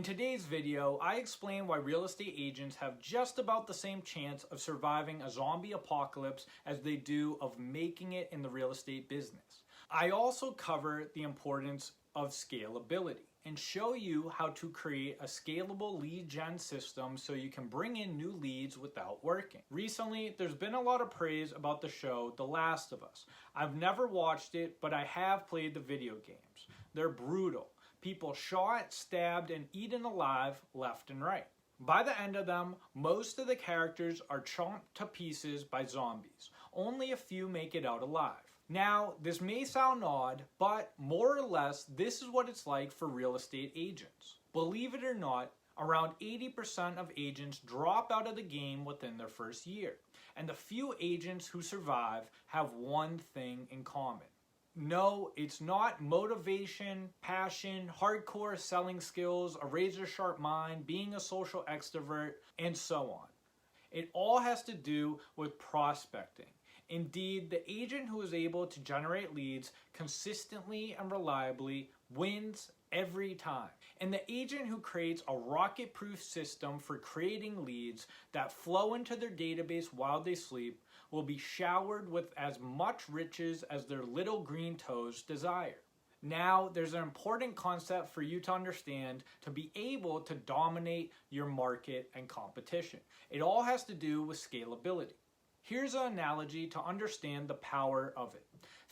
In today's video, I explain why real estate agents have just about the same chance of surviving a zombie apocalypse as they do of making it in the real estate business. I also cover the importance of scalability and show you how to create a scalable lead gen system so you can bring in new leads without working. Recently, there's been a lot of praise about the show The Last of Us. I've never watched it, but I have played the video games. They're brutal. People shot, stabbed, and eaten alive left and right. By the end of them, most of the characters are chomped to pieces by zombies. Only a few make it out alive. Now, this may sound odd, but more or less, this is what it's like for real estate agents. Believe it or not, around 80% of agents drop out of the game within their first year. And the few agents who survive have one thing in common. No, it's not motivation, passion, hardcore selling skills, a razor-sharp mind, being a social extrovert, and so on. It all has to do with prospecting. Indeed, the agent who is able to generate leads consistently and reliably wins every time. And the agent who creates a rocket-proof system for creating leads that flow into their database while they sleep will be showered with as much riches as their little green toes desire. Now, there's an important concept for you to understand to be able to dominate your market and competition. It all has to do with scalability. Here's an analogy to understand the power of it.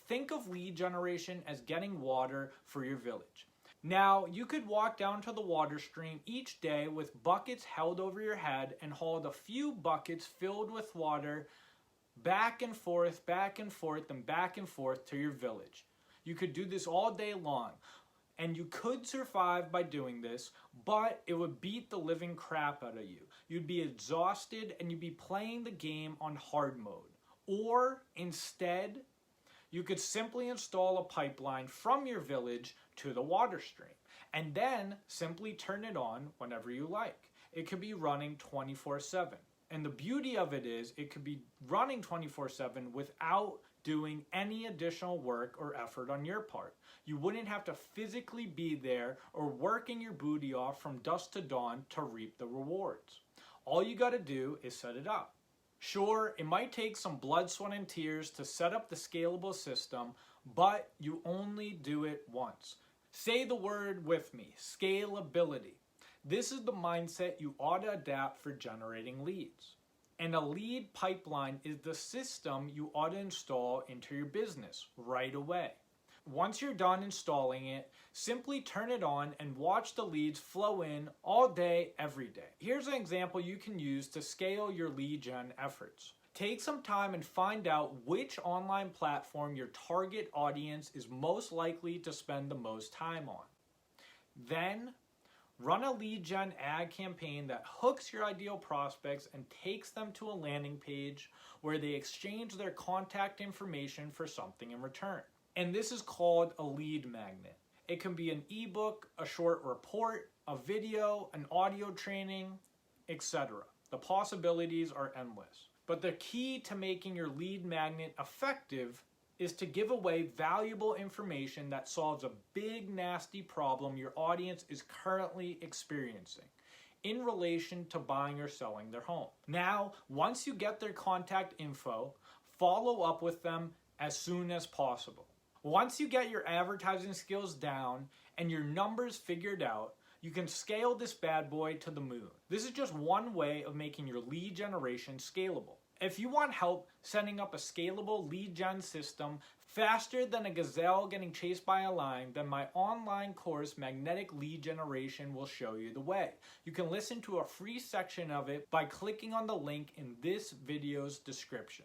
Think of lead generation as getting water for your village. Now, you could walk down to the water stream each day with buckets held over your head and haul a few buckets filled with water back and forth, and back and forth to your village. You could do this all day long, and you could survive by doing this, but it would beat the living crap out of you. You'd be exhausted and you'd be playing the game on hard mode. Or instead, you could simply install a pipeline from your village to the water stream and then simply turn it on whenever you like. It could be running 24/7. And the beauty of it is it could be running 24/7 without doing any additional work or effort on your part. You wouldn't have to physically be there or working your booty off from dusk to dawn to reap the rewards. All you got to do is set it up. Sure, it might take some blood, sweat, and tears to set up the scalable system, but you only do it once. Say the word with me, scalability. This is the mindset you ought to adapt for generating leads. And a lead pipeline is the system you ought to install into your business right away. Once you're done installing it, simply turn it on and watch the leads flow in all day, every day. Here's an example you can use to scale your lead gen efforts. Take some time and find out which online platform your target audience is most likely to spend the most time on. Then, run a lead gen ad campaign that hooks your ideal prospects and takes them to a landing page where they exchange their contact information for something in return. And this is called a lead magnet. It can be an ebook, a short report, a video, an audio training, etc. The possibilities are endless. But the key to making your lead magnet effective is to give away valuable information that solves a big, nasty problem your audience is currently experiencing in relation to buying or selling their home. Now, once you get their contact info, follow up with them as soon as possible. Once you get your advertising skills down and your numbers figured out, you can scale this bad boy to the moon. This is just one way of making your lead generation scalable. If you want help setting up a scalable lead gen system faster than a gazelle getting chased by a lion, then my online course, Magnetic Lead Generation, will show you the way. You can listen to a free section of it by clicking on the link in this video's description.